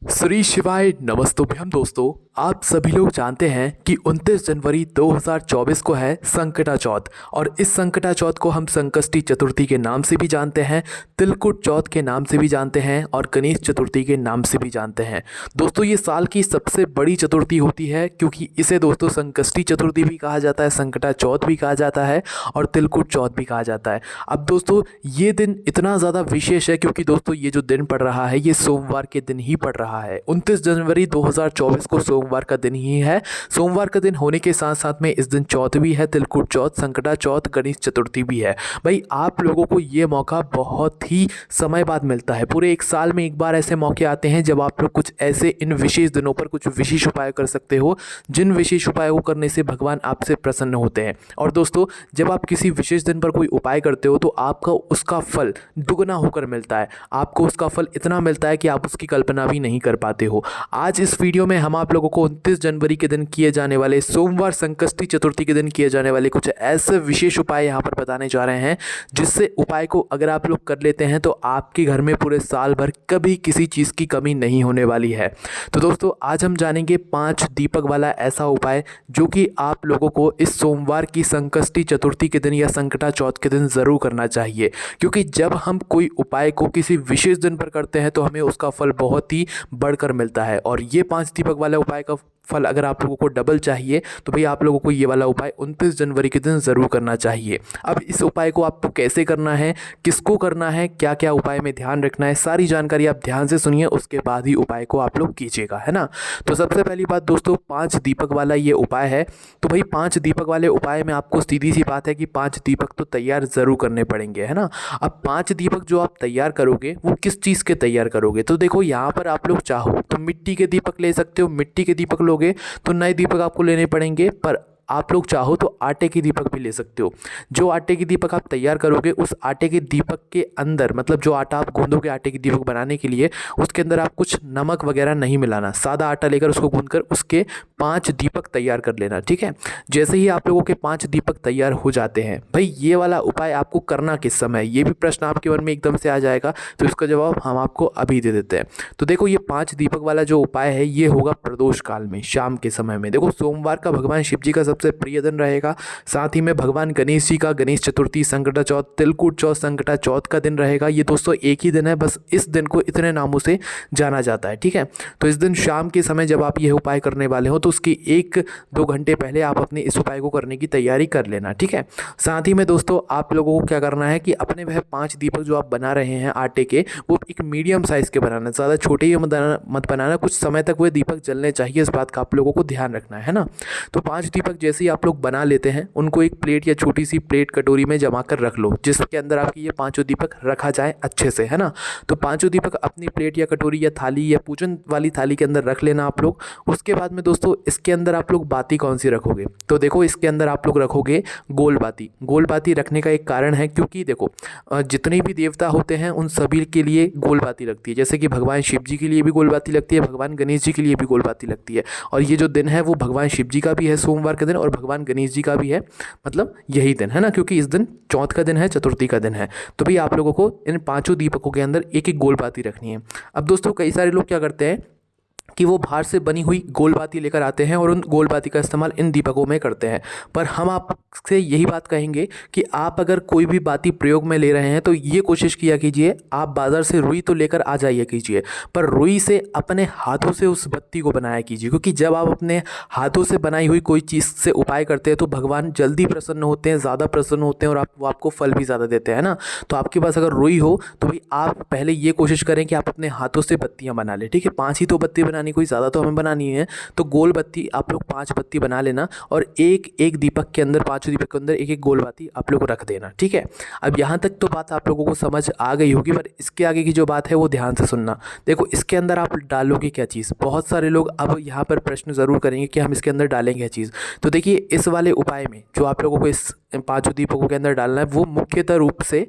श्री शिवाय नमस्तुभ्यम दोस्तों। आप सभी लोग जानते हैं कि 29 जनवरी 2024 को है संकटा चौथ और इस संकटा चौथ को हम संकष्टी चतुर्थी के नाम से भी जानते हैं, तिलकुट चौथ के नाम से भी जानते हैं और गणेश चतुर्थी के नाम से भी जानते हैं। दोस्तों ये साल की सबसे बड़ी चतुर्थी होती है क्योंकि इसे दोस्तों संकष्टी चतुर्थी भी कहा जाता है, संकटा चौथ भी कहा जाता है और तिलकुट चौथ भी कहा जाता है। अब दोस्तों ये दिन इतना ज़्यादा विशेष है क्योंकि दोस्तों ये जो दिन पड़ रहा है ये सोमवार के दिन ही पड़ रहा है। 29 जनवरी 2024 को सोमवार का दिन ही है। सोमवार का दिन होने के साथ साथ में इस दिन चौथ भी है, तिलकुट चौथ, संकटा चौथ, गणेश चतुर्थी भी है। भाई आप लोगों को ये मौका बहुत ही समय बाद मिलता है। पूरे एक साल में एक बार ऐसे मौके आते हैं जब आप लोग कुछ ऐसे इन विशेष दिनों पर कुछ विशेष उपाय कर सकते हो जिन विशेष उपायों को करने से भगवान आपसे प्रसन्न होते हैं। और दोस्तों जब आप किसी विशेष दिन पर कोई उपाय करते हो तो आपका उसका फल दुगना होकर मिलता है। आपको उसका फल इतना मिलता है कि आप उसकी कल्पना भी नहीं कर पाते हो। आज इस वीडियो में हम आप लोगों को 29 जनवरी के दिन किए जाने वाले, सोमवार संकष्टी चतुर्थी के दिन किए जाने वाले कुछ ऐसे विशेष उपाय यहाँ पर बताने जा रहे हैं जिससे उपाय को अगर आप लोग कर लेते हैं तो आपके घर में पूरे साल भर कभी किसी चीज़ की कमी नहीं होने वाली है। तो दोस्तों आज हम जानेंगे 5 दीपक वाला ऐसा उपाय जो कि आप लोगों को इस सोमवार की संकष्टी चतुर्थी के दिन या संकटा चौथ के दिन ज़रूर करना चाहिए, क्योंकि जब हम कोई उपाय को किसी विशेष दिन पर करते हैं तो हमें उसका फल बहुत ही बढ़कर मिलता है। और ये 5 दीपक वाला उपाय का फल अगर आप लोगों को डबल चाहिए तो भाई आप लोगों को ये वाला उपाय 29 जनवरी के दिन ज़रूर करना चाहिए। अब इस उपाय को आपको कैसे करना है, किसको करना है, क्या क्या उपाय में ध्यान रखना है, सारी जानकारी आप ध्यान से सुनिए, उसके बाद ही उपाय को आप लोग कीजिएगा, है ना। तो सबसे पहली बात दोस्तों 5 दीपक वाला ये उपाय है। तो भाई 5 दीपक वाले उपाय में आपको सीधी सी बात है कि 5 दीपक तो तैयार ज़रूर करने पड़ेंगे, है ना। अब 5 दीपक जो आप तैयार करोगे वो किस चीज़ के तैयार करोगे, तो देखो यहाँ पर आप लोग चाहो तो मिट्टी के दीपक ले सकते हो। मिट्टी के दीपक लोगे तो नए दीपक आपको लेने पड़ेंगे, पर आप लोग चाहो तो आटे के दीपक भी ले सकते हो। जो आटे के दीपक आप तैयार करोगे उस आटे के दीपक के अंदर, मतलब जो आटा आप गूंदोगे आटे के दीपक बनाने के लिए, उसके अंदर आप कुछ नमक वगैरह नहीं मिलाना। सादा आटा लेकर उसको गूंदकर उसके 5 दीपक तैयार कर लेना, ठीक है। जैसे ही आप लोगों के 5 दीपक तैयार हो जाते हैं, भाई ये वाला उपाय आपको करना किस समय, ये भी प्रश्न आपके मन में एकदम से आ जाएगा, तो इसका जवाब हम आपको अभी दे देते हैं। तो देखो ये 5 दीपक वाला जो उपाय है ये होगा प्रदोष काल में, शाम के समय में। देखो सोमवार का भगवान शिव जी का सबसे प्रिय दिन रहेगा, साथ ही में भगवान गणेश जी का गणेश चतुर्थी, संकटा चौथ, तिलकुट चौथ, संकटा चौथ का दिन रहेगा। ये दोस्तों एक ही दिन है, बस इस दिन को इतने नामों से जाना जाता है, ठीक है। तो इस दिन शाम के समय जब आप यह उपाय करने वाले हो तो उसकी 1-2 घंटे पहले आप अपने इस उपाय को करने की तैयारी कर लेना, ठीक है। साथ ही में दोस्तों आप लोगों को क्या करना है कि अपने वह 5 दीपक जो आप बना रहे हैं आटे के, वो एक मीडियम साइज़ के बनाना, ज़्यादा छोटे ही मत बनाना। कुछ समय तक वह दीपक जलने चाहिए, इस बात का आप लोगों को ध्यान रखना है ना। तो 5 दीपक जैसे ही आप लोग बना लेते हैं उनको एक प्लेट या छोटी सी प्लेट कटोरी में जमा कर रख लो, जिसके अंदर आपकी ये 5 दीपक रखा जाए अच्छे से, है ना। तो 5 दीपक अपनी प्लेट या कटोरी या थाली या पूजन वाली थाली के अंदर रख लेना आप लोग। उसके बाद में दोस्तों इसके अंदर आप लोग बाती कौन सी रखोगे, तो देखो इसके अंदर आप लोग रखोगे गोल बाती। गोल बाती रखने का एक कारण है क्योंकि देखो जितने भी देवता होते हैं उन सभी के लिए गोल बाती लगती है। जैसे कि भगवान शिव जी के लिए भी गोल बाती लगती है, भगवान गणेश जी के लिए भी गोल बाती लगती है। और ये जो दिन है वो भगवान शिव जी का भी है सोमवार का दिन, और भगवान गणेश जी का भी है, मतलब यही दिन है ना, क्योंकि इस दिन चौथ का दिन है, चतुर्थी का दिन है। तो भी आप लोगों को इन 5 दीपकों के अंदर एक एक गोल बाती रखनी है। अब दोस्तों कई सारे लोग क्या करते हैं कि वो बाहर से बनी हुई गोल बाती लेकर आते हैं और उन गोल बाती का इस्तेमाल इन दीपकों में करते हैं। पर हम आपसे यही बात कहेंगे कि आप अगर कोई भी बाती प्रयोग में ले रहे हैं तो ये कोशिश किया कीजिए, आप बाज़ार से रुई तो लेकर आ जाइए कीजिए, पर रुई से अपने हाथों से उस बत्ती को बनाया कीजिए। क्योंकि जब आप अपने हाथों से बनाई हुई कोई चीज़ से उपाय करते हैं तो भगवान जल्दी प्रसन्न होते हैं, ज़्यादा प्रसन्न होते हैं, और वो आपको फल भी ज़्यादा देते हैं ना। तो आपके पास अगर रुई हो तो भाई आप पहले ये कोशिश करें कि आप अपने हाथों से बत्तियाँ बना लें, ठीक है। 5 ही तो बत्ती बनानी, कोई ज़्यादा तो हमें बनानी है। तो गोल बत्ती आप लोग 5 बत्ती बना लेना और एक एक दीपक के अंदर, 5 दीपक के अंदर एक एक गोल बाती आप लोग रख देना, ठीक है। अब यहाँ तक तो बात आप लोगों को समझ आ गई होगी, पर इसके आगे की जो बात है वो ध्यान से सुनना। देखो इसके अंदर आप डालोगे क्या चीज़, बहुत सारे लोग अब यहाँ पर प्रश्न ज़रूर करेंगे कि हम इसके अंदर डालेंगे क्या चीज़। तो देखिए इस वाले उपाय में जो आप लोगों को इस पांचों दीपकों के अंदर डालना है वो मुख्यतः रूप से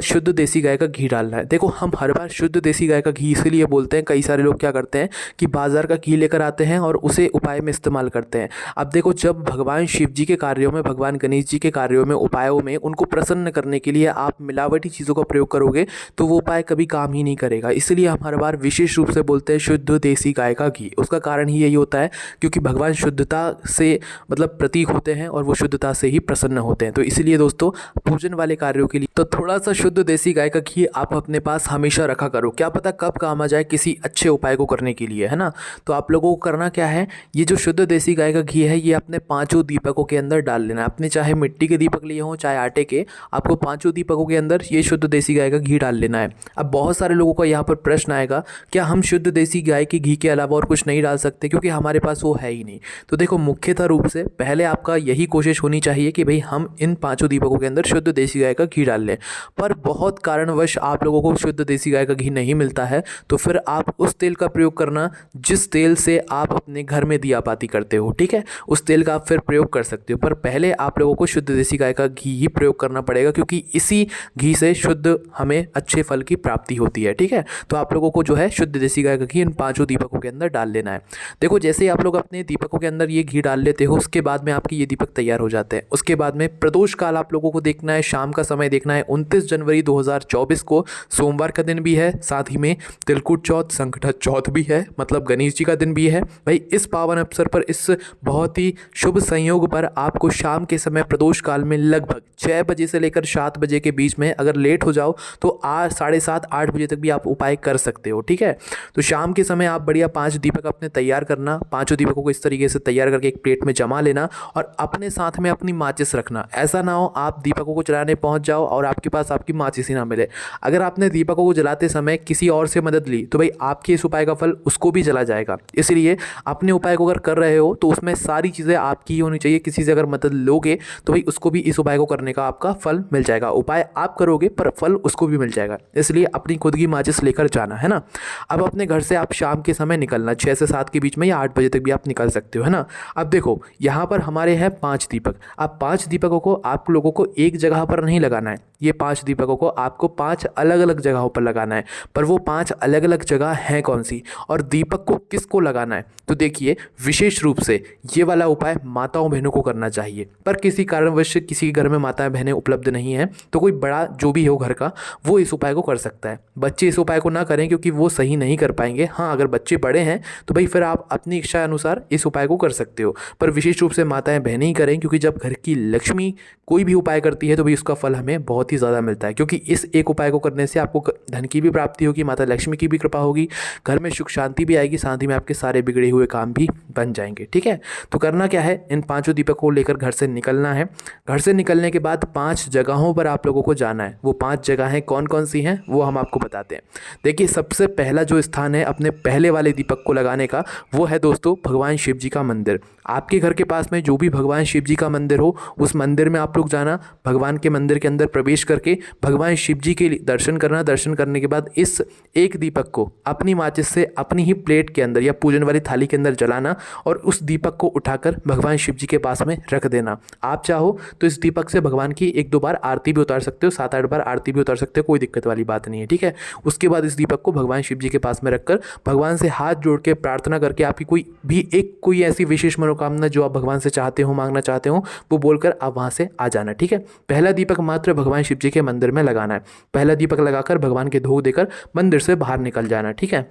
शुद्ध देसी गाय का घी डालना है। देखो हम हर बार शुद्ध देसी गाय का घी इसीलिए बोलते हैं, कई सारे लोग क्या करते हैं कि बाजार का घी लेकर आते हैं और उसे उपाय में इस्तेमाल करते हैं। अब देखो जब भगवान शिव जी के कार्यों में, भगवान गणेश जी के कार्यों में, उपायों में उनको प्रसन्न करने के लिए आप मिलावटी चीज़ों का प्रयोग करोगे तो वो उपाय कभी काम ही नहीं करेगा। इसलिए हम हर बार विशेष रूप से बोलते हैं शुद्ध देसी गाय का घी। उसका कारण ही यही होता है क्योंकि भगवान शुद्धता से मतलब प्रतीक होते हैं और वो शुद्धता से ही प्रसन्न होते हैं। तो इसलिए दोस्तों पूजन वाले कार्यों के लिए तो थोड़ा सा शुद्ध देसी गाय का घी आप अपने पास हमेशा रखा करो, क्या पता कब काम आ जाए किसी अच्छे उपाय को करने के लिए, है ना। तो आप लोगों को करना क्या है, ये जो शुद्ध देसी गाय का घी है ये अपने पांचों दीपकों के अंदर डाल लेना है। अपने चाहे मिट्टी के दीपक लिए हों चाहे आटे के, आपको पांचों दीपकों के अंदर ये शुद्ध देसी गाय का घी डाल लेना है। अब बहुत सारे लोगों का यहाँ पर प्रश्न आएगा, क्या हम शुद्ध देसी गाय के घी के अलावा और कुछ नहीं डाल सकते क्योंकि हमारे पास वो है ही नहीं। तो देखो मुख्यतः रूप से पहले आपका यही कोशिश होनी चाहिए कि भाई हम इन पांचों दीपकों के अंदर शुद्ध देसी गाय का घी डाल लें। पर बहुत कारणवश आप लोगों को शुद्ध देसी गाय का घी नहीं मिलता है तो फिर आप उस तेल का प्रयोग करना जिस तेल से आप अपने घर में दिया बाती करते हो, ठीक है, उस तेल का आप फिर प्रयोग कर सकते हो। पर पहले आप लोगों को शुद्ध देसी गाय का घी ही प्रयोग करना पड़ेगा क्योंकि इसी घी से शुद्ध हमें अच्छे फल की प्राप्ति होती है, ठीक है। तो आप लोगों को जो है शुद्ध देसी गाय का घी इन पांचों दीपकों के अंदर डाल लेना है। देखो जैसे ही आप लोग अपने दीपकों के अंदर ये घी डाल लेते हो उसके बाद में आपके ये दीपक तैयार हो जाते हैं। उसके बाद में प्रदोष काल आप लोगों को देखना है, शाम का समय देखना है। 29 जनवरी 2024 को सोमवार का दिन भी है, साथ ही में तिलकुट चौथ, संकटा चौथ भी है, मतलब गणेश जी का दिन भी है। भाई इस पावन अवसर पर, इस बहुत ही शुभ संयोग पर आपको शाम के समय प्रदोष काल में लगभग 6 बजे से लेकर 7 बजे के बीच में, अगर लेट हो जाओ तो 7:30 8 बजे तक भी आप उपाय कर सकते हो, ठीक है। तो शाम के समय आप बढ़िया 5 दीपक अपने तैयार करना, पांचों दीपकों को इस तरीके से तैयार करके एक प्लेट में जमा लेना और अपने साथ में अपनी माचिस रखना। ऐसा ना हो आप दीपकों को जलाने पहुंच जाओ और आपके पास आपकी माचिस ही ना मिले। अगर आपने दीपकों को जलाते समय किसी और से मदद ली तो भाई आपके इस उपाय का फल उसको भी जला जाएगा। इसलिए अपने उपाय को अगर कर रहे हो तो उसमें सारी चीज़ें आपकी ही होनी चाहिए। किसी से अगर मदद लोगे तो भाई उसको भी इस उपाय को करने का आपका फल मिल जाएगा। उपाय आप करोगे पर फल उसको भी मिल जाएगा, इसलिए अपनी खुद की माचिस लेकर जाना, है ना। अब अपने घर से आप शाम के समय निकलना, 6 से 7 के बीच में या 8 बजे तक भी आप निकल सकते हो, है ना। अब देखो यहाँ पर हमारे हैं 5 दीपक। अब 5 दीपकों को आप लोगों को एक जगह पर नहीं लगाना है, ये 5 दीपकों को आपको 5 अलग अलग जगहों पर लगाना है। पर वो 5 अलग अलग जगह हैं कौन सी और दीपक को किसको लगाना है, तो देखिए विशेष रूप से ये वाला उपाय माताओं बहनों को करना चाहिए। पर किसी कारणवश किसी के घर में माताएं बहनें उपलब्ध नहीं है तो कोई बड़ा जो भी हो घर का वो इस उपाय को कर सकता है। बच्चे इस उपाय को ना करें क्योंकि वो सही नहीं कर पाएंगे। हाँ अगर बच्चे बड़े हैं तो भाई फिर आप अपनी इच्छा अनुसार इस उपाय को कर सकते हो, पर विशेष रूप से माताएं बहनें ही करें क्योंकि जब घर की लक्ष्मी कोई भी उपाय करती है तो भाई उसका फल हमें बहुत ही ज़्यादा मिलता है। क्योंकि इस एक उपाय को करने से आपको धन की भी प्राप्ति होगी, माता लक्ष्मी की भी कृपा होगी, घर में सुख शांति भी आएगी, साथ ही में आपके सारे बिगड़े हुए काम भी बन जाएंगे, ठीक है। तो करना क्या है, इन 5 दीपकों को लेकर घर से निकलना है। घर से निकलने के बाद 5 जगहों पर आप लोगों को जाना है। वो 5 जगहें कौन कौन सी हैं वो हम आपको बताते हैं। देखिए सबसे पहला जो स्थान है अपने पहले वाले दीपक को लगाने का वो है दोस्तों भगवान शिव जी का मंदिर। आपके घर के पास में जो भी भगवान शिव जी का मंदिर हो उस मंदिर में आप लोग जाना। भगवान के मंदिर के अंदर प्रवेश करके भगवान शिव जी के दर्शन करना। दर्शन करने के बाद इस एक दीपक को अपनी माचिस से अपनी ही प्लेट के अंदर या पूजन वाली थाली के अंदर जलाना और उस दीपक को उठाकर भगवान शिव जी के पास में रख देना। आप चाहो तो इस दीपक से भगवान की 1-2 बार आरती भी उतार सकते हो, 7-8 बार आरती भी उतार सकते हो, कोई दिक्कत वाली बात नहीं है, ठीक है। उसके बाद इस दीपक को भगवान शिव जी के पास में रखकर भगवान से हाथ जोड़ के प्रार्थना करके आपकी कोई ऐसी विशेष मनोकामना जो आप भगवान से चाहते हो, मांगना चाहते हो, वो बोलकर आप वहाँ से आ जाना, ठीक है। पहला दीपक मात्र भगवान शिव जी के मंदिर में लगाना है। पहला दीपक लगाकर भगवान के धूप देकर मंदिर से बाहर निकल जाना, ठीक है।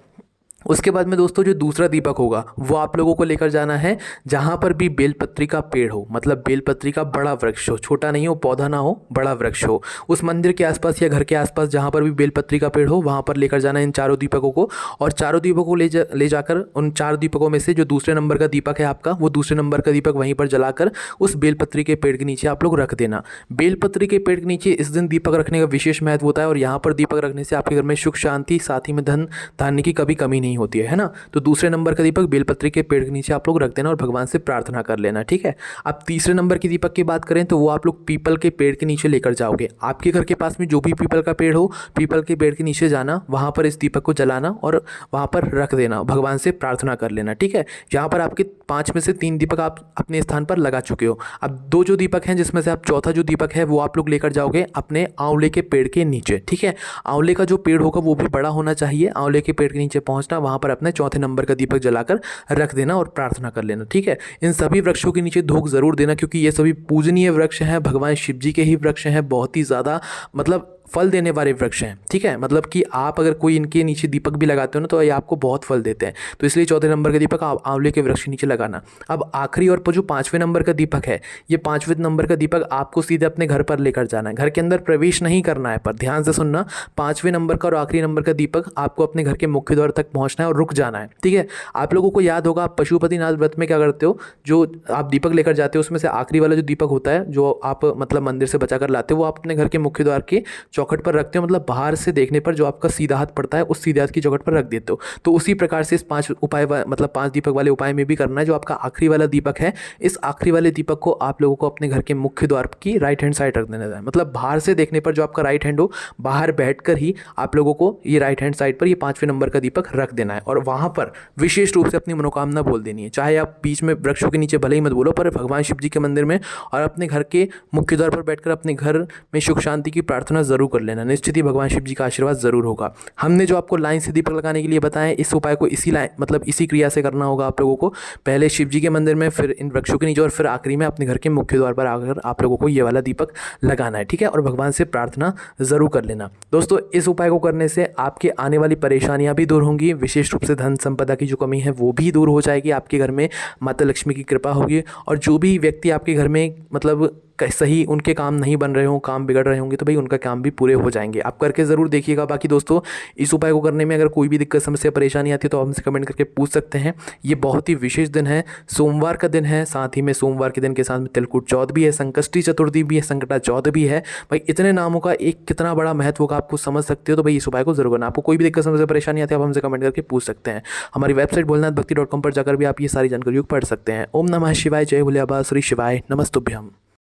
उसके बाद में दोस्तों जो दूसरा दीपक होगा वो आप लोगों को लेकर जाना है जहाँ पर भी बेलपत्री का पेड़ हो, मतलब बेलपत्री का बड़ा वृक्ष हो, छोटा नहीं हो, पौधा ना हो, बड़ा वृक्ष हो। उस मंदिर के आसपास या घर के आसपास जहाँ पर भी बेलपत्री का पेड़ हो वहाँ पर लेकर जाना इन 4 दीपकों को। और 4 दीपकों को ले जाकर उन 4 दीपकों में से जो दूसरे नंबर का दीपक है आपका, वो दूसरे नंबर का दीपक वहीं पर जलाकर उस बेलपत्री के पेड़ के नीचे आप लोग रख देना। बेलपत्री के पेड़ के नीचे इस दिन दीपक रखने का विशेष महत्व होता है और यहाँ पर दीपक रखने से आपके घर में सुख शांति, साथ ही में धन धान्य की कभी कमी नहीं नहीं होती है ना। तो दूसरे नंबर का दीपक बेलपत्री के पेड़ के नीचे आप लोग रख देना और भगवान से प्रार्थना कर लेना, ठीक है। अब तीसरे नंबर की दीपक की बात करें तो वो आप लोग पीपल के पेड़ के नीचे लेकर जाओगे। आपके घर के पास में जो भी पीपल का पेड़ हो, पीपल के पेड़ के नीचे जाना, वहाँ पर इस दीपक को जलाना और वहाँ पर रख देना, भगवान से प्रार्थना कर लेना, ठीक है। यहाँ पर आपके 5 में से 3 दीपक आप अपने स्थान पर लगा चुके हो। अब 2 जो दीपक हैं जिसमें से आप चौथा जो दीपक है वो आप लोग लेकर जाओगे अपने आंवले के पेड़ के नीचे, ठीक है। आंवले का जो पेड़ होगा वो भी बड़ा होना चाहिए। आंवले के पेड़ के नीचे पहुंचना, वहां पर अपने चौथे नंबर का दीपक जलाकर रख देना और प्रार्थना कर लेना, ठीक है। इन सभी वृक्षों के नीचे धूप जरूर देना क्योंकि ये सभी पूजनीय वृक्ष हैं, भगवान शिव जी के ही वृक्ष हैं, बहुत ही ज़्यादा मतलब फल देने वाले वृक्ष हैं, ठीक है। मतलब कि आप अगर कोई इनके नीचे दीपक भी लगाते हो ना तो ये आपको बहुत फल देते हैं। तो इसलिए चौथे नंबर का दीपक आप आंवले के वृक्ष के नीचे लगाना। अब आखिरी और जो 5वें नंबर का दीपक है, ये 5वें नंबर का दीपक आपको सीधे अपने घर पर लेकर जाना है। घर के अंदर प्रवेश नहीं करना है, पर ध्यान से सुनना, 5वें नंबर का और आखिरी नंबर का दीपक आपको अपने घर के मुख्य द्वार तक पहुंचना है और रुक जाना है, ठीक है। आप लोगों को याद होगा, आप पशुपतिनाथ व्रत में क्या करते हो, जो आप दीपक लेकर जाते हो उसमें से आखिरी वाला जो दीपक होता है जो आप मतलब मंदिर से बचा कर लाते हो, वो आप अपने घर के मुख्य द्वार के चौखट पर रखते हो। मतलब बाहर से देखने पर जो आपका सीधा हाथ पड़ता है उस सीधे हाथ की चौखट पर रख देते हो। तो उसी प्रकार से इस 5 उपाय मतलब 5 दीपक वाले उपाय में भी करना है। जो आपका आखिरी वाला दीपक है, इस आखिरी वाले दीपक को आप लोगों को अपने घर के मुख्य द्वार की राइट हैंड साइड रख देना है। मतलब बाहर से देखने पर जो आपका राइट हैंड हो, बाहर बैठकर ही आप लोगों को ये राइट हैंड साइड पर ये 5वें नंबर का दीपक रख देना है और वहां पर विशेष रूप से अपनी मनोकामना बोल देनी है। चाहे आप बीच में वृक्षों के नीचे भले ही मत बोलो, पर भगवान शिव जी के मंदिर में और अपने घर के मुख्य द्वार पर बैठकर अपने घर में सुख शांति की प्रार्थना जरूर कर लेना। निश्चित ही भगवान शिव जी का आशीर्वाद जरूर होगा। हमने जो आपको लाइन से दीपक लगाने के लिए बताया, इस उपाय को इसी लाइन मतलब इसी क्रिया से करना होगा आप लोगों को। पहले शिव जी के मंदिर में, फिर इन वृक्षों के नीचे और फिर आखिरी में अपने घर के मुख्य द्वार पर आकर आप लोगों को ये वाला दीपक लगाना है, ठीक है। और भगवान से प्रार्थना जरूर कर लेना। दोस्तों, इस उपाय को करने से आपके आने वाली परेशानियां भी दूर होंगी। विशेष रूप से धन संपदा की जो कमी है वो भी दूर हो जाएगी। आपके घर में माता लक्ष्मी की कृपा होगी और जो भी व्यक्ति आपके घर में मतलब सही उनके काम नहीं बन रहे हों, काम बिगड़ रहे होंगे, तो भाई उनका काम भी पूरे हो जाएंगे। आप करके ज़रूर देखिएगा। बाकी दोस्तों, इस उपाय को करने में अगर कोई भी दिक्कत, समस्या, परेशानी आती है तो आप हमसे कमेंट करके पूछ सकते हैं। ये बहुत ही विशेष दिन है, सोमवार का दिन है, साथ ही में सोमवार के दिन के साथ में तिलकुट चौथ भी है, संकष्टी चतुर्थी भी है, संकटा चौथ भी है। भाई इतने नामों का एक कितना बड़ा महत्व होगा आपको समझ सकते हो। तो भाई इस उपाय को जरूर करना। आपको कोई भी दिक्कत, समस्या, परेशानी आती है आप हमसे कमेंट करके पूछ सकते हैं। हमारी वेबसाइट भोलेनाथभक्ति.com पर जाकर भी आप ये सारी जानकारी पढ़ सकते हैं। ओम नमः शिवाय, जय भोले बाबा, श्री शिवाय, नमस्तुभ्यम।